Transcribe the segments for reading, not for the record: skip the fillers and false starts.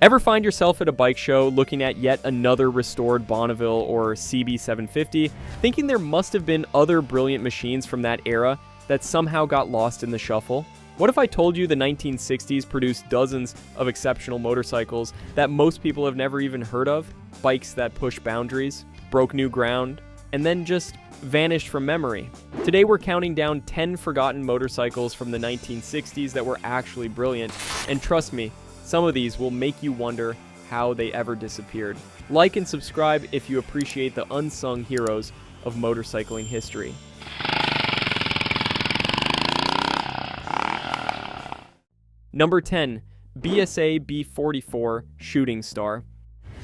Ever find yourself at a bike show looking at yet another restored Bonneville or CB 750, thinking there must have been other brilliant machines from that era that somehow got lost in the shuffle? What if I told you the 1960s produced dozens of exceptional motorcycles that most people have never even heard of? Bikes that push boundaries, broke new ground, and then just vanished from memory. Today we're counting down 10 forgotten motorcycles from the 1960s that were actually brilliant, and trust me, some of these will make you wonder how they ever disappeared. Like and subscribe if you appreciate the unsung heroes of motorcycling history. Number 10. BSA B44 Shooting Star.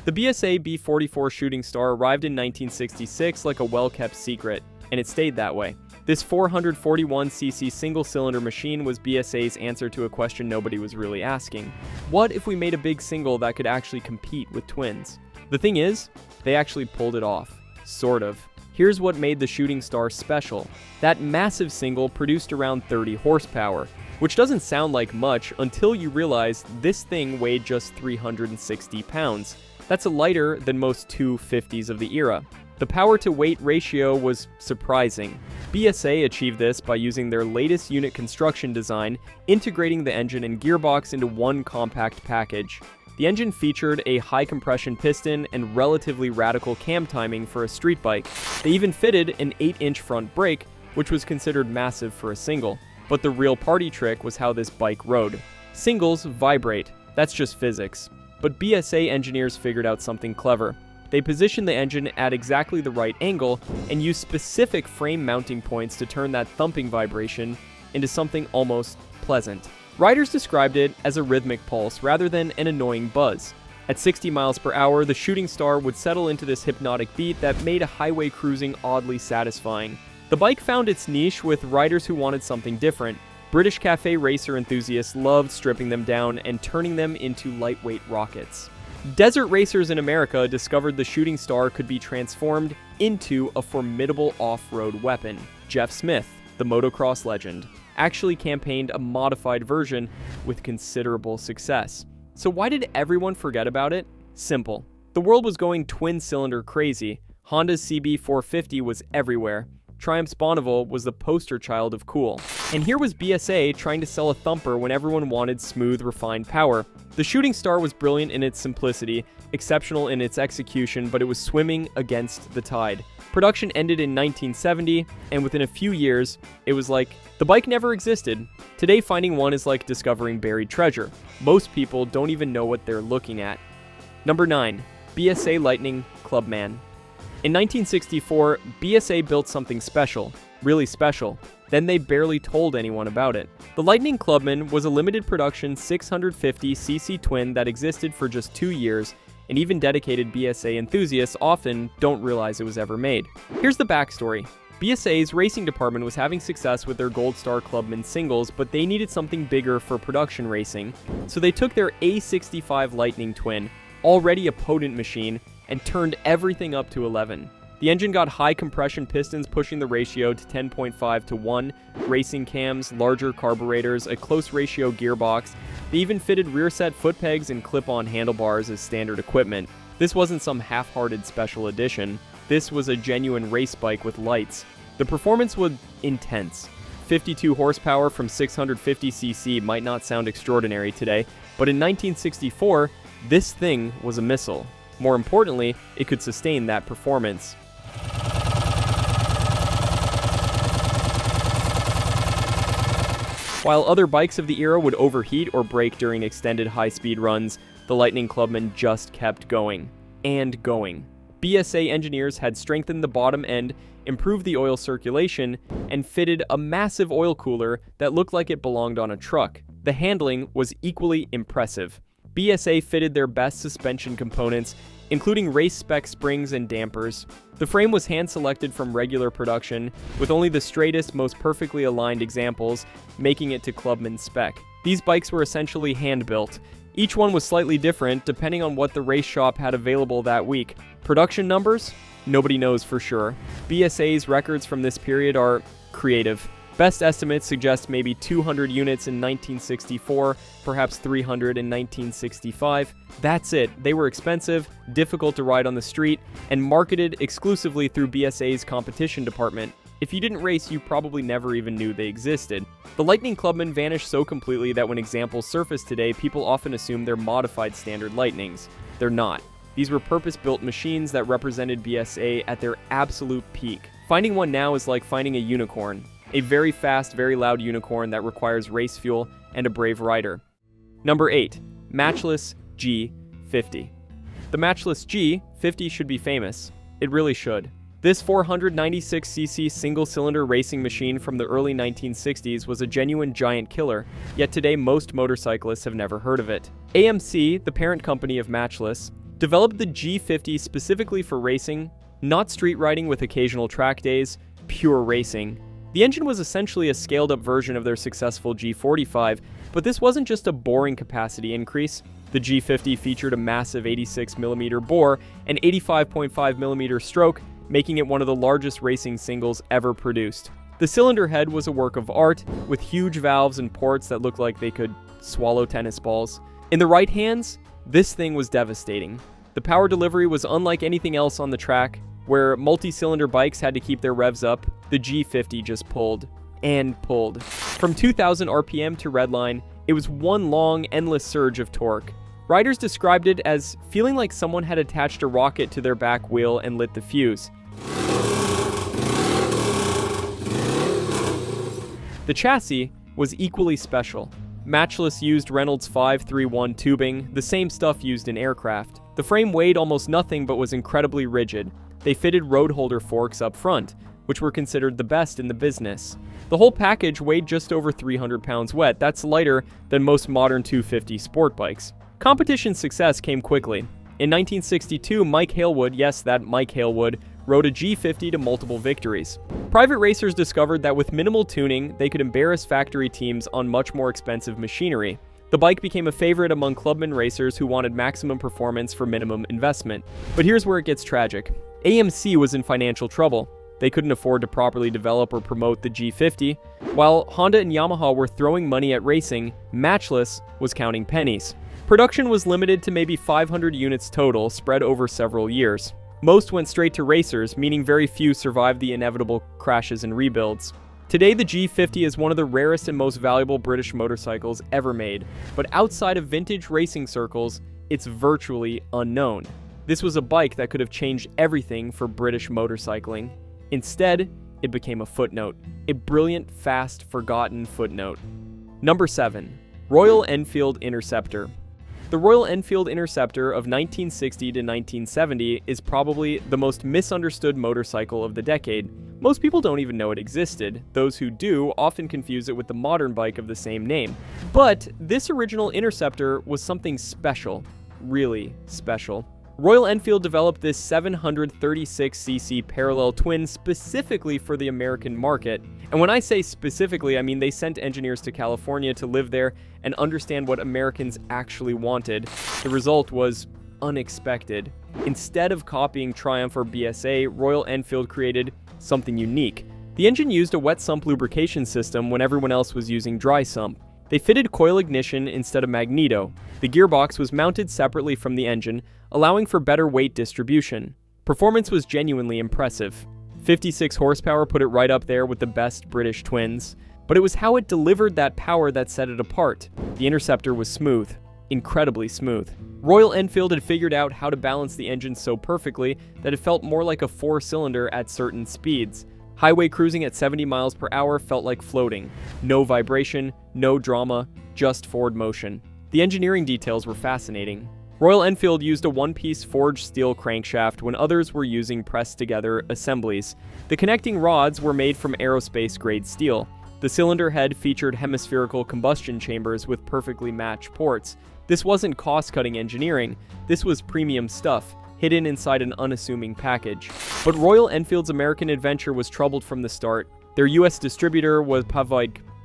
The BSA B44 Shooting Star arrived in 1966 like a well-kept secret, and it stayed that way. This 441cc single-cylinder machine was BSA's answer to a question nobody was really asking. What if we made a big single that could actually compete with twins? The thing is, they actually pulled it off. Sort of. Here's what made the Shooting Star special. That massive single produced around 30 horsepower, which doesn't sound like much until you realize this thing weighed just 360 pounds. That's lighter than most 250s of the era. The power-to-weight ratio was surprising. BSA achieved this by using their latest unit construction design, integrating the engine and gearbox into one compact package. The engine featured a high-compression piston and relatively radical cam timing for a street bike. They even fitted an 8-inch front brake, which was considered massive for a single. But the real party trick was how this bike rode. Singles vibrate, that's just physics. But BSA engineers figured out something clever. They positioned the engine at exactly the right angle and used specific frame mounting points to turn that thumping vibration into something almost pleasant. Riders described it as a rhythmic pulse rather than an annoying buzz. At 60 miles per hour, the Shooting Star would settle into this hypnotic beat that made highway cruising oddly satisfying. The bike found its niche with riders who wanted something different. British cafe racer enthusiasts loved stripping them down and turning them into lightweight rockets. Desert racers in America discovered the Shooting Star could be transformed into a formidable off-road weapon. Jeff Smith, the motocross legend, actually campaigned a modified version with considerable success. So why did everyone forget about it? Simple. The world was going twin-cylinder crazy. Honda's CB450 was everywhere. Triumph's Bonneville was the poster child of cool. And here was BSA trying to sell a thumper when everyone wanted smooth, refined power. The Shooting Star was brilliant in its simplicity, exceptional in its execution, but it was swimming against the tide. Production ended in 1970, and within a few years, it was like the bike never existed. Today, finding one is like discovering buried treasure. Most people don't even know what they're looking at. Number 9. BSA Lightning Clubman. In 1964, BSA built something special, really special. Then they barely told anyone about it. The Lightning Clubman was a limited production 650cc twin that existed for just 2 years, and even dedicated BSA enthusiasts often don't realize it was ever made. Here's the backstory. BSA's racing department was having success with their Gold Star Clubman singles, but they needed something bigger for production racing. So they took their A65 Lightning twin, already a potent machine, and turned everything up to 11. The engine got high compression pistons pushing the ratio to 10.5 to 1, racing cams, larger carburetors, a close ratio gearbox. They even fitted rear set foot pegs and clip-on handlebars as standard equipment. This wasn't some half-hearted special edition. This was a genuine race bike with lights. The performance was intense. 52 horsepower from 650cc might not sound extraordinary today, but in 1964, this thing was a missile. More importantly, it could sustain that performance. While other bikes of the era would overheat or break during extended high-speed runs, the Lightning Clubman just kept going. And going. BSA engineers had strengthened the bottom end, improved the oil circulation, and fitted a massive oil cooler that looked like it belonged on a truck. The handling was equally impressive. BSA fitted their best suspension components, including race-spec springs and dampers. The frame was hand-selected from regular production, with only the straightest, most perfectly aligned examples making it to Clubman spec. These bikes were essentially hand-built. Each one was slightly different depending on what the race shop had available that week. Production numbers? Nobody knows for sure. BSA's records from this period are creative. Best estimates suggest maybe 200 units in 1964, perhaps 300 in 1965. That's it. They were expensive, difficult to ride on the street, and marketed exclusively through BSA's competition department. If you didn't race, you probably never even knew they existed. The Lightning Clubman vanished so completely that when examples surface today, people often assume they're modified standard Lightnings. They're not. These were purpose-built machines that represented BSA at their absolute peak. Finding one now is like finding a unicorn. A very fast, very loud unicorn that requires race fuel and a brave rider. Number 8. Matchless G50. The Matchless G50 should be famous. It really should. This 496cc single-cylinder racing machine from the early 1960s was a genuine giant killer, yet today most motorcyclists have never heard of it. AMC, the parent company of Matchless, developed the G50 specifically for racing, not street riding with occasional track days, pure racing. The engine was essentially a scaled-up version of their successful G45, but this wasn't just a boring capacity increase. The G50 featured a massive 86mm bore and 85.5mm stroke, making it one of the largest racing singles ever produced. The cylinder head was a work of art, with huge valves and ports that looked like they could swallow tennis balls. In the right hands, this thing was devastating. The power delivery was unlike anything else on the track. Where multi-cylinder bikes had to keep their revs up, the G50 just pulled and pulled. From 2,000 RPM to redline, it was one long, endless surge of torque. Riders described it as feeling like someone had attached a rocket to their back wheel and lit the fuse. The chassis was equally special. Matchless used Reynolds 531 tubing, the same stuff used in aircraft. The frame weighed almost nothing but was incredibly rigid. They fitted road holder forks up front, which were considered the best in the business. The whole package weighed just over 300 pounds wet. That's lighter than most modern 250 sport bikes. Competition success came quickly. In 1962, Mike Halewood, yes, that Mike Halewood, rode a G50 to multiple victories. Private racers discovered that with minimal tuning, they could embarrass factory teams on much more expensive machinery. The bike became a favorite among clubman racers who wanted maximum performance for minimum investment. But here's where it gets tragic. AMC was in financial trouble. They couldn't afford to properly develop or promote the G50. While Honda and Yamaha were throwing money at racing, Matchless was counting pennies. Production was limited to maybe 500 units total, spread over several years. Most went straight to racers, meaning very few survived the inevitable crashes and rebuilds. Today, the G50 is one of the rarest and most valuable British motorcycles ever made, but outside of vintage racing circles, it's virtually unknown. This was a bike that could have changed everything for British motorcycling. Instead, it became a footnote. A brilliant, fast, forgotten footnote. Number 7. Royal Enfield Interceptor. The Royal Enfield Interceptor of 1960 to 1970 is probably the most misunderstood motorcycle of the decade. Most people don't even know it existed. Those who do often confuse it with the modern bike of the same name. But this original Interceptor was something special. Really special. Royal Enfield developed this 736cc parallel twin specifically for the American market. And when I say specifically, I mean they sent engineers to California to live there and understand what Americans actually wanted. The result was unexpected. Instead of copying Triumph or BSA, Royal Enfield created something unique. The engine used a wet sump lubrication system when everyone else was using dry sump. They fitted coil ignition instead of magneto. The gearbox was mounted separately from the engine, allowing for better weight distribution. Performance was genuinely impressive. 56 horsepower put it right up there with the best British twins, but it was how it delivered that power that set it apart. The Interceptor was smooth, incredibly smooth. Royal Enfield had figured out how to balance the engine so perfectly that it felt more like a 4-cylinder at certain speeds. Highway cruising at 70 miles per hour felt like floating. No vibration, no drama, just forward motion. The engineering details were fascinating. Royal Enfield used a one-piece forged steel crankshaft when others were using pressed-together assemblies. The connecting rods were made from aerospace-grade steel. The cylinder head featured hemispherical combustion chambers with perfectly matched ports. This wasn't cost-cutting engineering. This was premium stuff, hidden inside an unassuming package. But Royal Enfield's American adventure was troubled from the start. Their US distributor was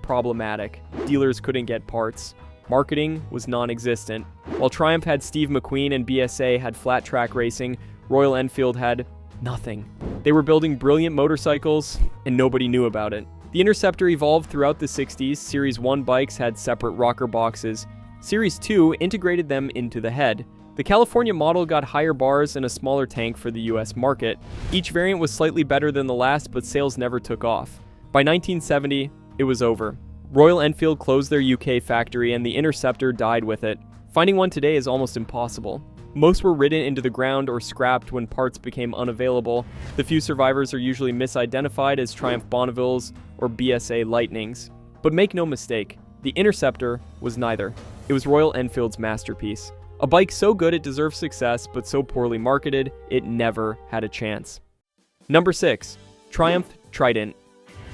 problematic. Dealers couldn't get parts. Marketing was non-existent. While Triumph had Steve McQueen and BSA had flat track racing, Royal Enfield had nothing. They were building brilliant motorcycles, and nobody knew about it. The Interceptor evolved throughout the 60s. Series 1 bikes had separate rocker boxes. Series 2 integrated them into the head. The California model got higher bars and a smaller tank for the US market. Each variant was slightly better than the last, but sales never took off. By 1970, it was over. Royal Enfield closed their UK factory and the Interceptor died with it. Finding one today is almost impossible. Most were ridden into the ground or scrapped when parts became unavailable. The few survivors are usually misidentified as Triumph Bonnevilles or BSA Lightnings. But make no mistake, the Interceptor was neither. It was Royal Enfield's masterpiece. A bike so good it deserved success, but so poorly marketed, it never had a chance. Number 6. Triumph Trident.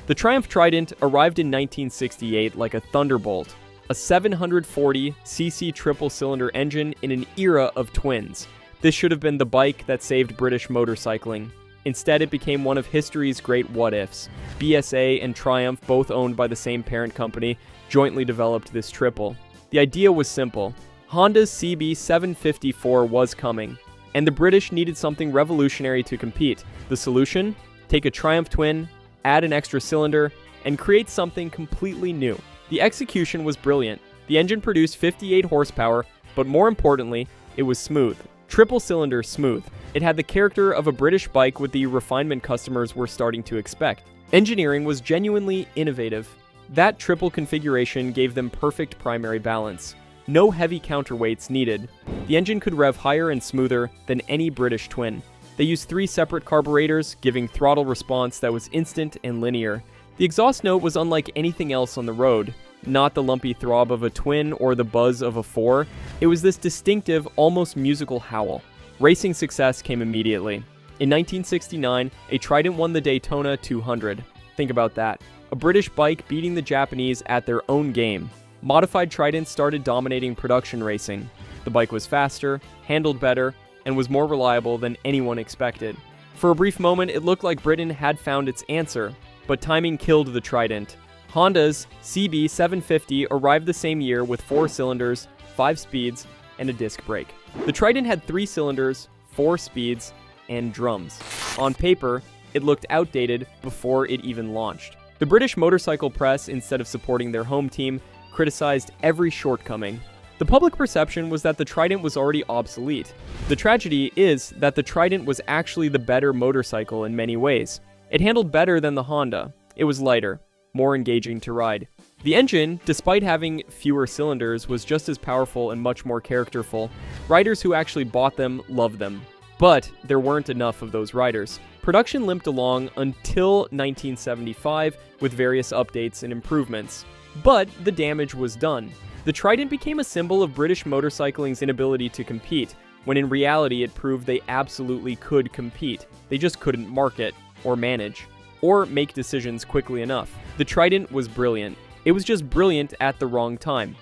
The Triumph Trident arrived in 1968 like a thunderbolt. A 740cc triple-cylinder engine in an era of twins. This should have been the bike that saved British motorcycling. Instead, it became one of history's great what-ifs. BSA and Triumph, both owned by the same parent company, jointly developed this triple. The idea was simple. Honda's CB754 was coming, and the British needed something revolutionary to compete. The solution? Take a Triumph twin, add an extra cylinder, and create something completely new. The execution was brilliant. The engine produced 58 horsepower, but more importantly, it was smooth. Triple-cylinder smooth. It had the character of a British bike with the refinement customers were starting to expect. Engineering was genuinely innovative. That triple configuration gave them perfect primary balance. No heavy counterweights needed. The engine could rev higher and smoother than any British twin. They used 3 separate carburetors, giving throttle response that was instant and linear. The exhaust note was unlike anything else on the road. Not the lumpy throb of a twin or the buzz of a 4. It was this distinctive, almost musical howl. Racing success came immediately. In 1969, a Trident won the Daytona 200. Think about that. A British bike beating the Japanese at their own game. Modified Trident started dominating production racing. The bike was faster, handled better, and was more reliable than anyone expected. For a brief moment, it looked like Britain had found its answer, but timing killed the Trident. Honda's CB750 arrived the same year with 4 cylinders, 5 speeds, and a disc brake. The Trident had 3 cylinders, 4 speeds, and drums. On paper, it looked outdated before it even launched. The British motorcycle press, instead of supporting their home team, criticized every shortcoming. The public perception was that the Trident was already obsolete. The tragedy is that the Trident was actually the better motorcycle in many ways. It handled better than the Honda. It was lighter, more engaging to ride. The engine, despite having fewer cylinders, was just as powerful and much more characterful. Riders who actually bought them loved them. But there weren't enough of those riders. Production limped along until 1975 with various updates and improvements. But the damage was done. The Trident became a symbol of British motorcycling's inability to compete, when in reality it proved they absolutely could compete. They just couldn't market, or manage, or make decisions quickly enough. The Trident was brilliant. It was just brilliant at the wrong time.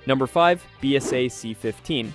Number 5, BSA C15.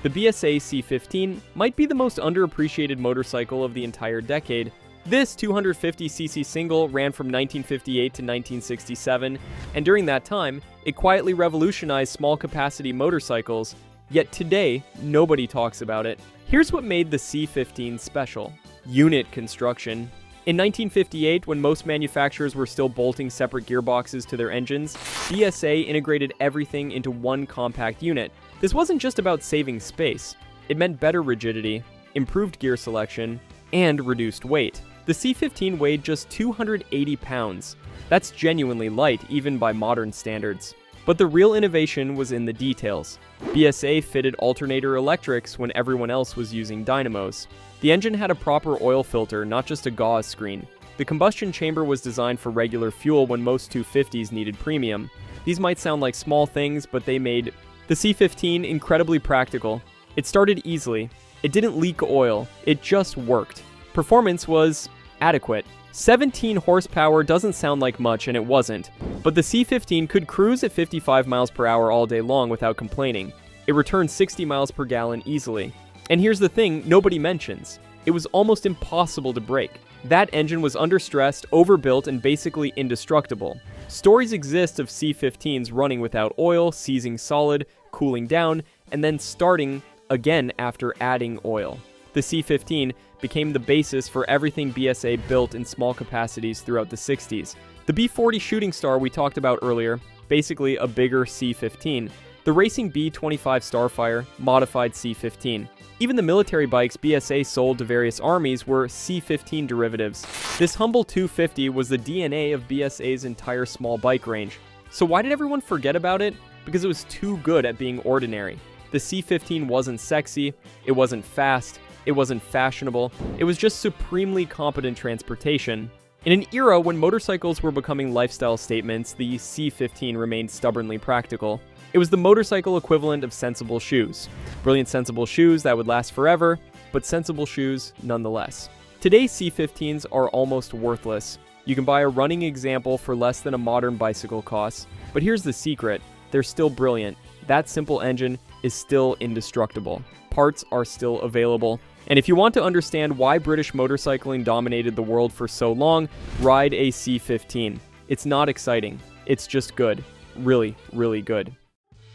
The BSA C15 might be the most underappreciated motorcycle of the entire decade. This 250cc single ran from 1958 to 1967, and during that time, it quietly revolutionized small-capacity motorcycles, yet today, nobody talks about it. Here's what made the C15 special. Unit construction. In 1958, when most manufacturers were still bolting separate gearboxes to their engines, BSA integrated everything into one compact unit. This wasn't just about saving space. It meant better rigidity, improved gear selection, and reduced weight. The C15 weighed just 280 pounds. That's genuinely light, even by modern standards. But the real innovation was in the details. BSA fitted alternator electrics when everyone else was using dynamos. The engine had a proper oil filter, not just a gauze screen. The combustion chamber was designed for regular fuel when most 250s needed premium. These might sound like small things, but they made the C15 incredibly practical. It started easily. It didn't leak oil. It just worked. Performance was adequate. 17 horsepower doesn't sound like much, and it wasn't. But the C15 could cruise at 55 miles per hour all day long without complaining. It returned 60 miles per gallon easily. And here's the thing nobody mentions. It was almost impossible to break. That engine was understressed, overbuilt, and basically indestructible. Stories exist of C15s running without oil, seizing solid, cooling down, and then starting again after adding oil. The C15 became the basis for everything BSA built in small capacities throughout the 60s. The B40 Shooting Star we talked about earlier, basically a bigger C15. The racing B25 Starfire, modified C15. Even the military bikes BSA sold to various armies were C15 derivatives. This humble 250 was the DNA of BSA's entire small bike range. So why did everyone forget about it? Because it was too good at being ordinary. The C15 wasn't sexy, it wasn't fast, it wasn't fashionable, it was just supremely competent transportation. In an era when motorcycles were becoming lifestyle statements, the C15 remained stubbornly practical. It was the motorcycle equivalent of sensible shoes. Brilliant sensible shoes that would last forever, but sensible shoes nonetheless. Today's C15s are almost worthless. You can buy a running example for less than a modern bicycle costs, but here's the secret, they're still brilliant. That simple engine is still indestructible. Parts are still available. And if you want to understand why British motorcycling dominated the world for so long, ride a C15. It's not exciting, it's just good. Really, really good.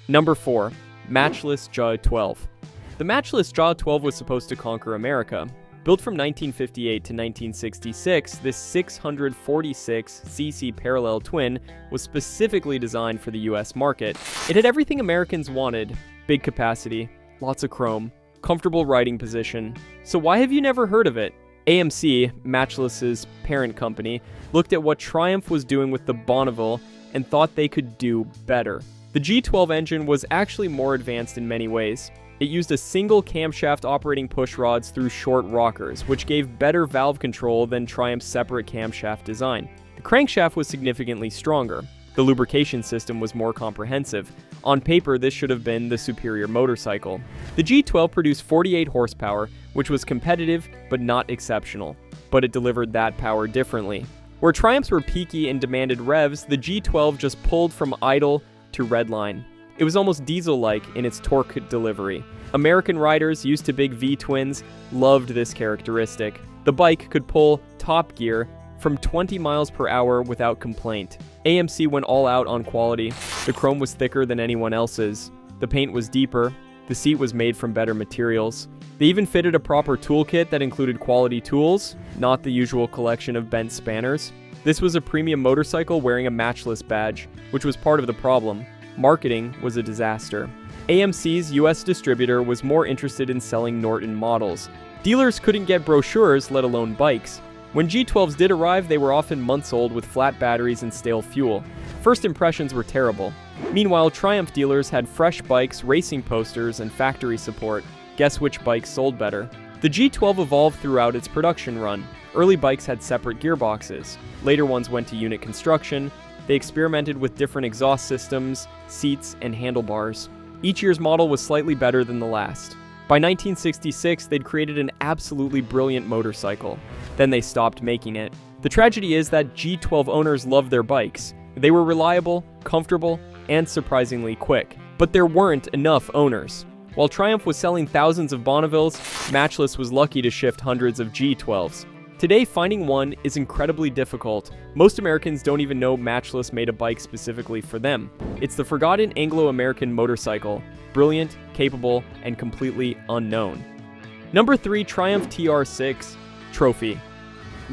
Number 4. Matchless G12. The Matchless G12 was supposed to conquer America. Built from 1958 to 1966, this 646cc parallel twin was specifically designed for the US market. It had everything Americans wanted: big capacity, lots of chrome, comfortable riding position. So why have you never heard of it? AMC, Matchless's parent company, looked at what Triumph was doing with the Bonneville and thought they could do better. The G12 engine was actually more advanced in many ways. It used a single camshaft operating push rods through short rockers, which gave better valve control than Triumph's separate camshaft design. The crankshaft was significantly stronger. The lubrication system was more comprehensive. On paper, this should have been the superior motorcycle. The G12 produced 48 horsepower, which was competitive but not exceptional. But it delivered that power differently. Where Triumphs were peaky and demanded revs, the G12 just pulled from idle to redline. It was almost diesel-like in its torque delivery. American riders used to big V-twins loved this characteristic. The bike could pull top gear from 20 miles per hour without complaint. AMC went all out on quality. The chrome was thicker than anyone else's. The paint was deeper. The seat was made from better materials. They even fitted a proper toolkit that included quality tools, not the usual collection of bent spanners. This was a premium motorcycle wearing a Matchless badge, which was part of the problem. Marketing was a disaster. AMC's US distributor was more interested in selling Norton models. Dealers couldn't get brochures, let alone bikes. When G12s did arrive, they were often months old with flat batteries and stale fuel. First impressions were terrible. Meanwhile, Triumph dealers had fresh bikes, racing posters, and factory support. Guess which bikes sold better? The G12 evolved throughout its production run. Early bikes had separate gearboxes. Later ones went to unit construction. They experimented with different exhaust systems, seats, and handlebars. Each year's model was slightly better than the last. By 1966, they'd created an absolutely brilliant motorcycle. Then they stopped making it. The tragedy is that G12 owners loved their bikes. They were reliable, comfortable, and surprisingly quick. But there weren't enough owners. While Triumph was selling thousands of Bonnevilles, Matchless was lucky to shift hundreds of G12s. Today, finding one is incredibly difficult. Most Americans don't even know Matchless made a bike specifically for them. It's the forgotten Anglo-American motorcycle, brilliant, capable, and completely unknown. Number 3, Triumph TR6 Trophy.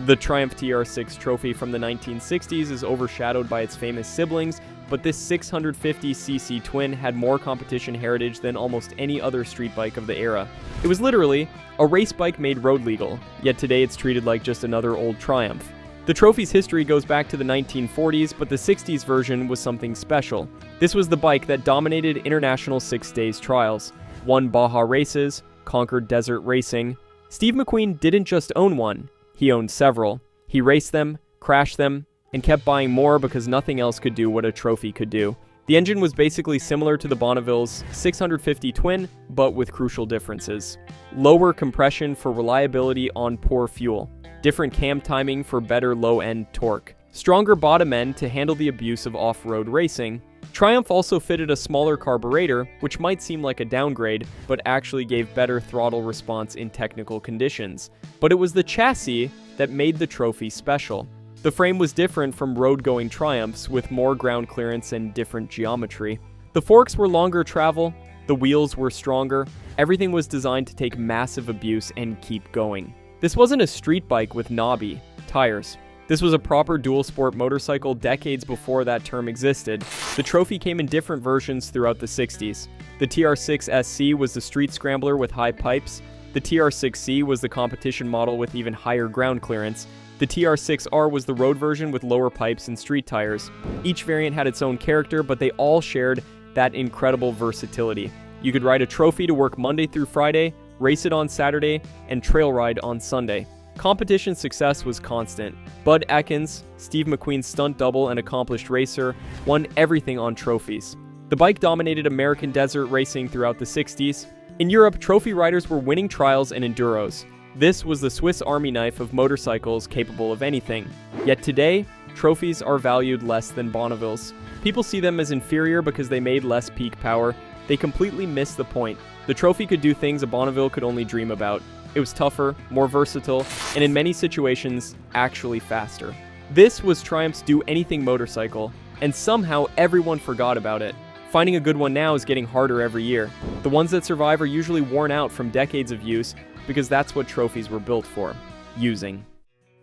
The Triumph TR6 Trophy from the 1960s is overshadowed by its famous siblings, but this 650cc twin had more competition heritage than almost any other street bike of the era. It was literally a race bike made road legal, yet today it's treated like just another old Triumph. The trophy's history goes back to the 1940s, but the 60s version was something special. This was the bike that dominated international 6 days trials, won Baja races, conquered desert racing. Steve McQueen didn't just own one, he owned several. He raced them, crashed them, and kept buying more because nothing else could do what a trophy could do. The engine was basically similar to the Bonneville's 650 twin, but with crucial differences. Lower compression for reliability on poor fuel. Different cam timing for better low-end torque. Stronger bottom end to handle the abuse of off-road racing. Triumph also fitted a smaller carburetor, which might seem like a downgrade, but actually gave better throttle response in technical conditions. But it was the chassis that made the trophy special. The frame was different from road-going Triumphs, with more ground clearance and different geometry. The forks were longer travel, the wheels were stronger, everything was designed to take massive abuse and keep going. This wasn't a street bike with knobby tires. This was a proper dual-sport motorcycle decades before that term existed. The trophy came in different versions throughout the 60s. The TR6 SC was the street scrambler with high pipes. The TR6C was the competition model with even higher ground clearance. The TR6R was the road version with lower pipes and street tires. Each variant had its own character, but they all shared that incredible versatility. You could ride a trophy to work Monday through Friday, race it on Saturday, and trail ride on Sunday. Competition success was constant. Bud Ekins, Steve McQueen's stunt double and accomplished racer, won everything on trophies. The bike dominated American desert racing throughout the 60s. In Europe, trophy riders were winning trials and enduros. This was the Swiss Army knife of motorcycles capable of anything. Yet today, trophies are valued less than Bonnevilles. People see them as inferior because they made less peak power. They completely miss the point. The trophy could do things a Bonneville could only dream about. It was tougher, more versatile, and in many situations, actually faster. This was Triumph's Do Anything motorcycle, and somehow everyone forgot about it. Finding a good one now is getting harder every year. The ones that survive are usually worn out from decades of use because that's what trophies were built for, using.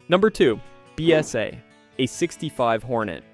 Number 2, BSA A65 Hornet.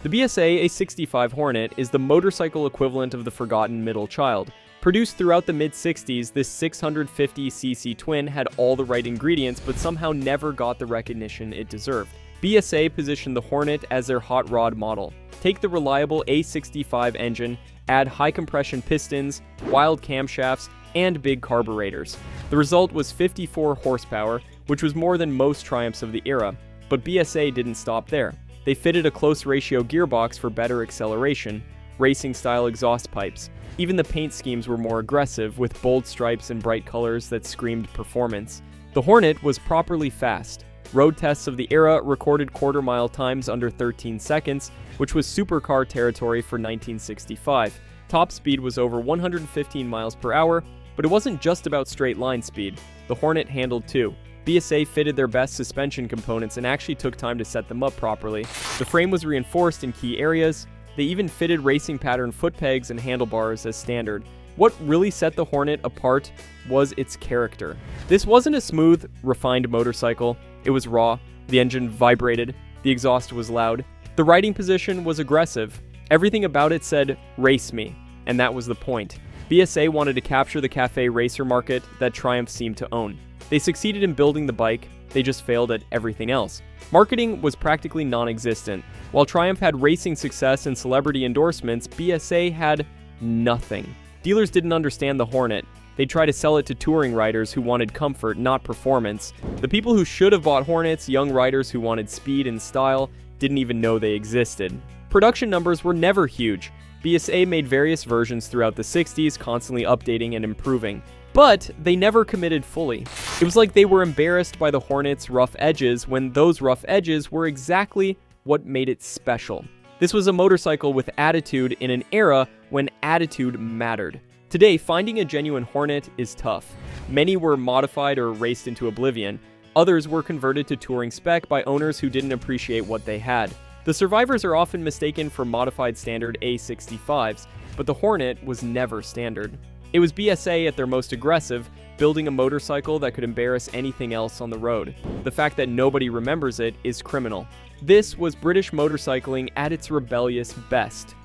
The BSA A65 Hornet is the motorcycle equivalent of the forgotten middle child. Produced throughout the mid-60s, this 650cc twin had all the right ingredients but somehow never got the recognition it deserved. BSA positioned the Hornet as their hot rod model. Take the reliable A65 engine, add high-compression pistons, wild camshafts, and big carburetors. The result was 54 horsepower, which was more than most Triumphs of the era, but BSA didn't stop there. They fitted a close-ratio gearbox for better acceleration, racing-style exhaust pipes. Even the paint schemes were more aggressive, with bold stripes and bright colors that screamed performance. The Hornet was properly fast. Road tests of the era recorded quarter-mile times under 13 seconds, which was supercar territory for 1965. Top speed was over 115 miles per hour, but it wasn't just about straight-line speed. The Hornet handled too. BSA fitted their best suspension components and actually took time to set them up properly. The frame was reinforced in key areas. They even fitted racing pattern foot pegs and handlebars as standard. What really set the Hornet apart was its character. This wasn't a smooth, refined motorcycle. It was raw, the engine vibrated, the exhaust was loud. The riding position was aggressive. Everything about it said, "Race me," and that was the point. BSA wanted to capture the cafe racer market that Triumph seemed to own. They succeeded in building the bike, they just failed at everything else. Marketing was practically non-existent. While Triumph had racing success and celebrity endorsements, BSA had nothing. Dealers didn't understand the Hornet. They tried to sell it to touring riders who wanted comfort, not performance. The people who should have bought Hornets, young riders who wanted speed and style, didn't even know they existed. Production numbers were never huge. BSA made various versions throughout the 60s, constantly updating and improving. But they never committed fully. It was like they were embarrassed by the Hornet's rough edges when those rough edges were exactly what made it special. This was a motorcycle with attitude in an era when attitude mattered. Today, finding a genuine Hornet is tough. Many were modified or raced into oblivion. Others were converted to touring spec by owners who didn't appreciate what they had. The survivors are often mistaken for modified standard A65s, but the Hornet was never standard. It was BSA at their most aggressive, building a motorcycle that could embarrass anything else on the road. The fact that nobody remembers it is criminal. This was British motorcycling at its rebellious best.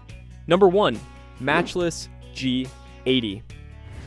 Number 1. Matchless G80.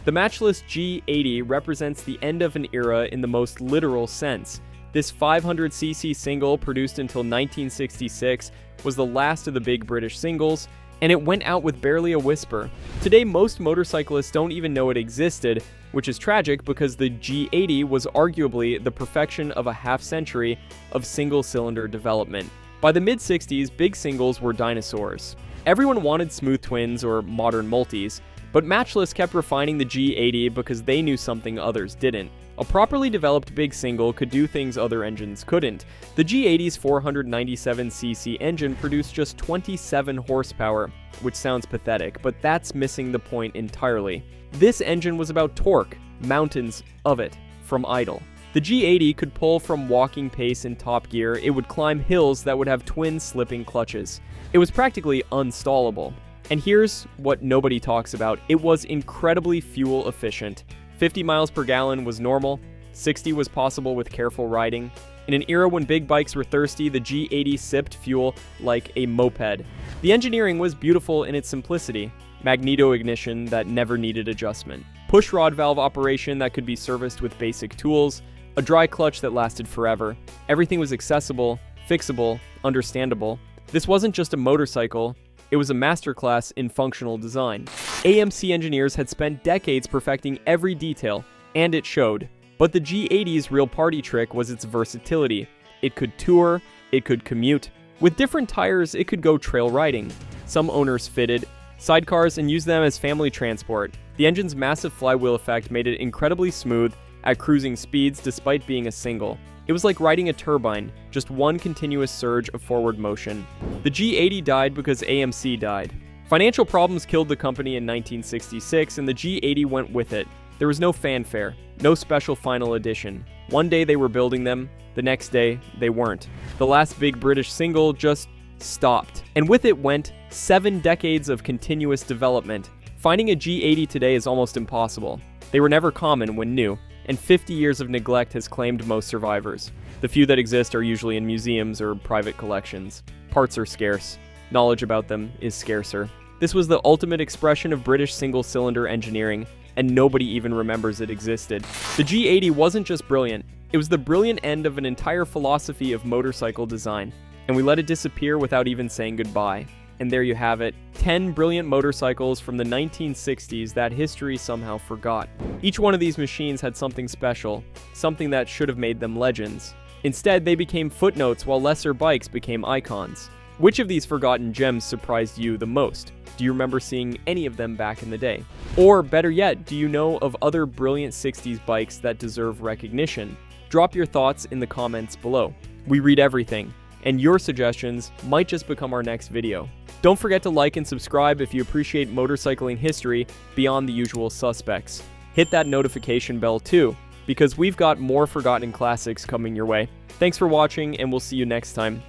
The Matchless G80 represents the end of an era in the most literal sense. This 500cc single, produced until 1966, was the last of the big British singles, and it went out with barely a whisper. Today, most motorcyclists don't even know it existed, which is tragic because the G80 was arguably the perfection of a half-century of single-cylinder development. By the mid-60s, big singles were dinosaurs. Everyone wanted smooth twins or modern multis, but Matchless kept refining the G80 because they knew something others didn't. A properly developed big single could do things other engines couldn't. The G80's 497cc engine produced just 27 horsepower, which sounds pathetic, but that's missing the point entirely. This engine was about torque, mountains of it, from idle. The G80 could pull from walking pace in top gear. It would climb hills that would have twin slipping clutches. It was practically unstallable. And here's what nobody talks about. It was incredibly fuel efficient. 50 miles per gallon was normal, 60 was possible with careful riding. In an era when big bikes were thirsty, the G80 sipped fuel like a moped. The engineering was beautiful in its simplicity. Magneto ignition that never needed adjustment. Push rod valve operation that could be serviced with basic tools. A dry clutch that lasted forever. Everything was accessible, fixable, understandable. This wasn't just a motorcycle, it was a masterclass in functional design. AMC engineers had spent decades perfecting every detail, and it showed. But the G80's real party trick was its versatility. It could tour, it could commute. With different tires, it could go trail riding. Some owners fitted sidecars and used them as family transport. The engine's massive flywheel effect made it incredibly smooth at cruising speeds despite being a single. It was like riding a turbine, just one continuous surge of forward motion. The G80 died because AMC died. Financial problems killed the company in 1966, and the G80 went with it. There was no fanfare, no special final edition. One day they were building them, the next day they weren't. The last big British single just stopped. And with it went 7 decades of continuous development. Finding a G80 today is almost impossible. They were never common when new, and 50 years of neglect has claimed most survivors. The few that exist are usually in museums or private collections. Parts are scarce. Knowledge about them is scarcer. This was the ultimate expression of British single-cylinder engineering, and nobody even remembers it existed. The G80 wasn't just brilliant, it was the brilliant end of an entire philosophy of motorcycle design, and we let it disappear without even saying goodbye. And there you have it, 10 brilliant motorcycles from the 1960s that history somehow forgot. Each one of these machines had something special, something that should have made them legends. Instead, they became footnotes while lesser bikes became icons. Which of these forgotten gems surprised you the most? Do you remember seeing any of them back in the day? Or better yet, do you know of other brilliant 60s bikes that deserve recognition? Drop your thoughts in the comments below. We read everything, and your suggestions might just become our next video. Don't forget to like and subscribe if you appreciate motorcycling history beyond the usual suspects. Hit that notification bell too, because we've got more forgotten classics coming your way. Thanks for watching, and we'll see you next time.